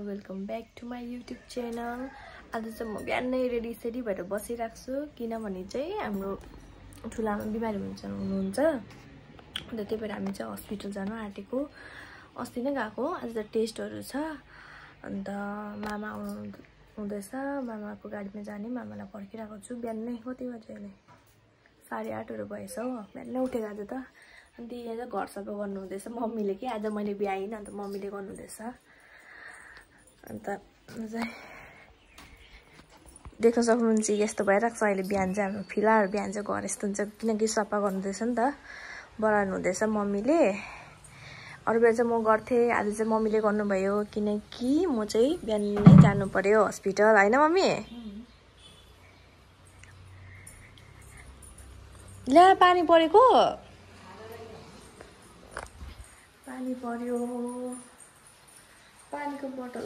Welcome back to my YouTube channel. आज चाहिँ म बिहानै रेडी सेडी भएर बसिरहेको छु किनभने चाहिँ हाम्रो ठुलामा बिमारी हुनुहुन्छ अन्त त्यही भएर हामी चाहिँ हस्पिटल जानु आँटेको। अस्ति नै गएको, आज त टेस्टहरू छ। अन्त मामा हुँदैछ, मामाको गाडीमा जाने, मामालाई पर्खिरहेको छु। बिहानै कति बजे अहिले 8:30 भएछ हो, बिहानै उठेको आज त। अन्त यहाँ चाहिँ घर सफा गर्नु हुँदैछ मम्मीले कि आज मैले भ्याइनँ, अन्त मम्मीले गर्नु हुँदैछ। अन्त चाहिँ देख्न सक्नुहुन्छ यस्तो भइरहेको छ अहिले। बिहान चाहिँ हाम्रो फिलहाल बिहान चाहिँ घर यस्तो हुन्छ किनकि सफा गर्नुहुँदैछ नि त, बढाउनु हुँदैछ मम्मीले। अरू बेला चाहिँ म गर्थेँ, आज चाहिँ मम्मीले गर्नुभयो किनकि म चाहिँ बिहानै जानु पर्यो हस्पिटल, होइन मम्मी? ल्या पानी परेको, पानी पर्यो, पानीको बोतल।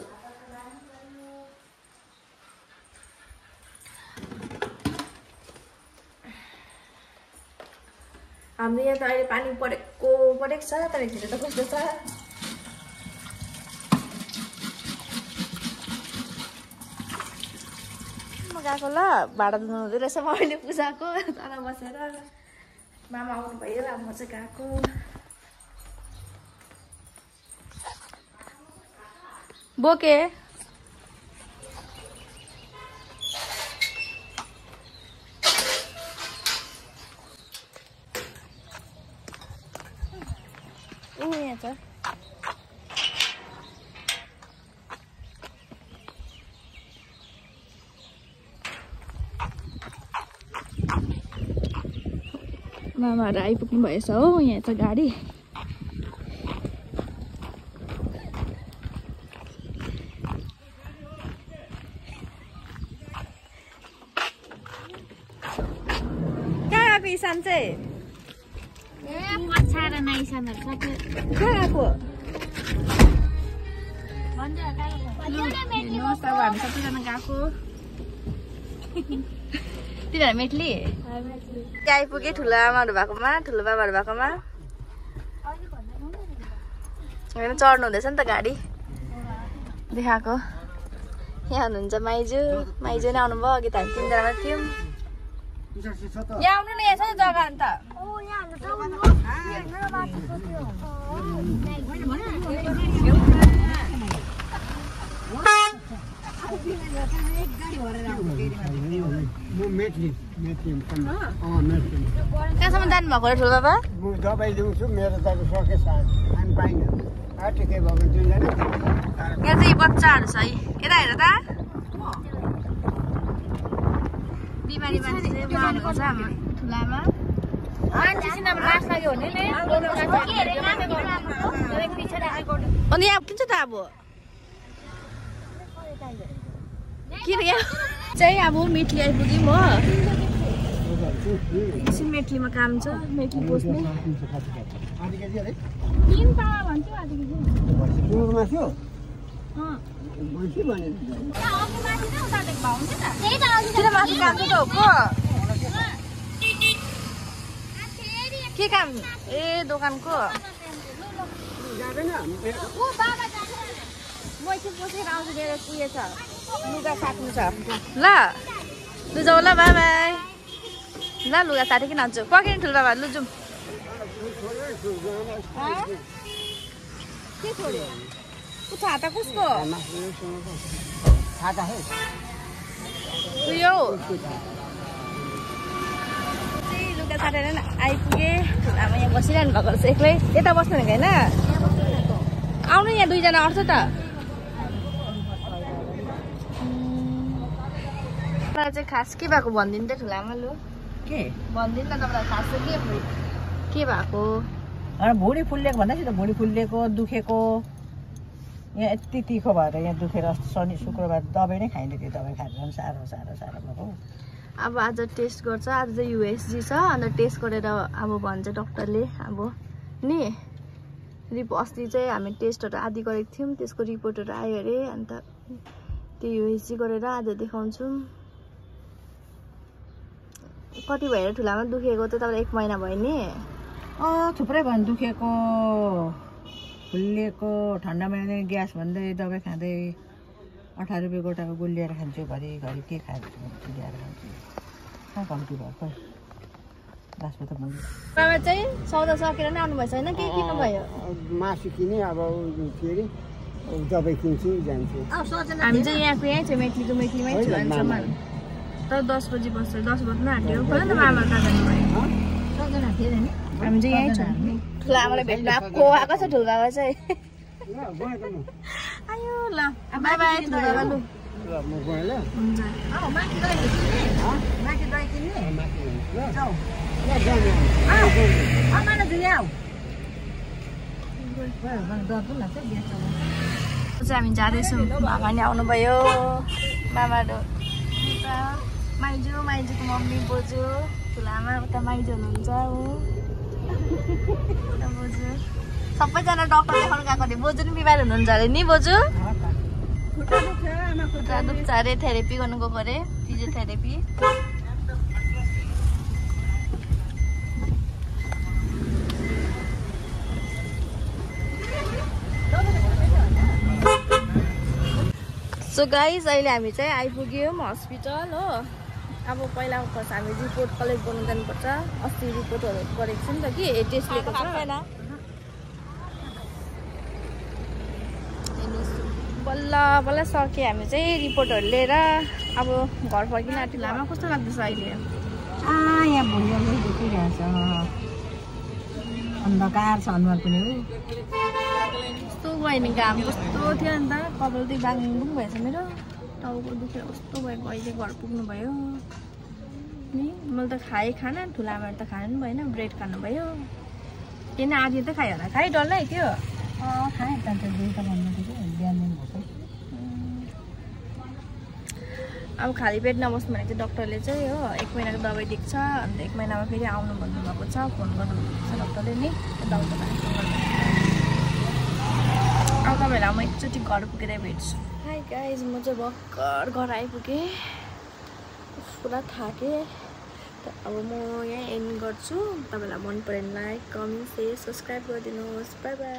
हाम्रो यहाँ त अहिले पानी परेको छ, तर भित्र त कस्तो छ। म गएको ल, भाडा धुनु हुँदो रहेछ मैले पूजाको तल बसेर। मामा आउनुभयो, अब म चाहिँ गएको। बोके यहाँ छ। मामाहरू आइपुग्नु भएछ हो, यहाँ छ गाडी। कहाँ गएको इसान चाहिँ? पछाएर नाइसानहरु सबै कहाँ गएको? हेर्नुहोस् अब हामी सबैजना गएको। तिनीहरू मेटली आइपुगे ठुलो आमाहरू भएकोमा, ठुलो बाबाहरू भएकोमा। होइन चढ्नु हुँदैछ नि त गाडी देखाएको। यहाँ हुनुहुन्छ माइजू, माइजू नै आउनुभयो। अघि त हामी 3 जना थियौँ। यहाँ आउनु न, यहाँ छ नि जग्गा। अन्त कहाँसम्म जानुभएको र ठुलो बाबा? म दबाई दिउँछु, मेरो त सकेछ, खानु पाइनँ। ठिकै भयो भने 2 जना। यहाँ चाहिँ बच्चाहरू छ है, यता हेर त। बिमारी मान्छे चाहिँ हुनुहुन्छ हाम्रो ठुलामा। अनि यहाँ किन त अब किन यहाँ चाहिँ अब मेटली आइपुग्यौँ हो। एकछिन मेटलीमा काम छ, मेटली पोस्ने। किन माथि काम छ त हो? के काम? ए दोकानको। म एकछिन पोसेर आउँछु, मेरो उयो छ, लुगा साट्नु छ। ल लु जाऊ ल, बाई बाई। ल लुगा साटेकन आउँछु। पक्रिनु ठुलो बाबा, लु जाउँ। के छोड्यो? छाता कसको? उयो लुगा साटेर आइपुगे। ठुलामा यहाँ बसिरहनु भएको रहेछ एक्लै। यता बस्नु भनेको होइन? आउनु, यहाँ 2 जना अट्छ त। मलाई चाहिँ खास के भएको भनिदिनु त ठुलामा। लु के भनिदिनु न तपाईँलाई खास चाहिँ के भएको? भुँडी फुल्लेको भन्दैछु त, भुँडी फुल्लेको, दुखेको। यहाँ यति तिखो भएर यहाँ दुखेर शनि शुक्रबार दबाई नै खाइने, त्यो दबाई खाएर झन् साह्रो भएको। अब आज टेस्ट गर्छ, आज चाहिँ USG छ। अन्त टेस्ट गरेर अब भन्छ डक्टरले। अब नि अस्ति चाहिँ हामी टेस्टहरू आदि गरेको थियौँ, त्यसको रिपोर्टहरू आयो अरे। अन्त त्यो USG गरेर आज देखाउँछौँ। कति भएर ठुलामा दुखेको त? तपाईँलाई 1 महिना भयो नि। थुप्रै भयो दुखेको फुल्लिएको ठन्डा महिना ग्यास भन्दै दबाई खाँदै 18 रुपियाँ गोटाको गुल ल्याएर खान्छु घरिघरि के खान्छु ल्याएर खान्छु कहाँ कम्ती भयो खै लास्टमा त मैले बाबा चाहिँ सौदा सकेर नै आउनुभएछ होइन के किन्नु भयो मासु किने अब के अरे दबाई किन्छु जान्छु हामी चाहिँ यहाँको यहीँ छ मेटलीमै छु अहिलेसम्म तर 10 बजी बस्छ 10 बज्न आँट्यो खोला न मामा कहाँ जानुभयो सबजना थिएन नि हामी चाहिँ यहीँ छौँ ठुलो आमालाई भेट्न आएको छ ठुलो बाबा चाहिँ आयो ल बाई बाई ठुलो बाबा लु म गएँ ल हुन्छ माथि दही किन्ने जाऊ माना जुया चाहिँ हामी जाँदैछौँ मामा नि आउनुभयो मामाहरू माइजूको मम्मी बोजू ठुलो आमा उता माइजू हुनुहुन्छ बोजू सबैजना डक्टर देखाउनु गएको अरे बोजू नि बिमार हुनुहुन्छ अरे नि बोजू खुट्टा दुख्छ अरे थेरेपी गर्नु गएको अरे फिजियोथेरेपी सो गाइज अहिले हामी चाहिँ आइपुग्यौँ हस्पिटल हो अब पहिला फर्स्ट हामी रिपोर्ट कलेक्ट गर्नु जानुपर्छ अस्ति रिपोर्टहरू गरेको छु नि त कि टेस्ट लिएको छ होइन बल्ल बल्ल सके हामी चाहिँ रिपोर्टहरू लिएर अब घर फर्किन आँट्यो लामा कस्तो लाग्दैछ अहिले यहाँ भुइँले देखिरहेछ अन्धकार छ अनुहार पनि कस्तो भयो नि घाम कस्तो थियो नि त कपाल चाहिँ बाङबुङ भएछ मेरो टाउको दुखेर कस्तो भएको अहिले घर पुग्नु भयो नि मैले त खाएँ खाना ठुलो आमाहरू त खानु पनि भएन ब्रेड खानुभयो किन आधी त खायो होला खाएँ डल्लै थियो खाएँ त दुईवटा भन्नु थियो बिहान भएको अब खाली पेट नबस्नु भने चाहिँ डक्टरले चाहिँ हो 1 महिनाको दबाई दिएको छ अन्त 1 महिनामा फेरि आउनु भन्नुभएको छ फोन गर्नुभएको छ डक्टरले नि दबाई अब तपाईँहरूलाई म एकचोटि घर पुगेर भेट्छु हाई गाइज म चाहिँ भर्खर घर आइपुगेँ पुरा थाकेँ अब म यहाँ एन्ड गर्छु तपाईँलाई मन पऱ्यो भने लाइक कमेन्ट सेयर सब्सक्राइब गरिदिनुहोस् बाई बाई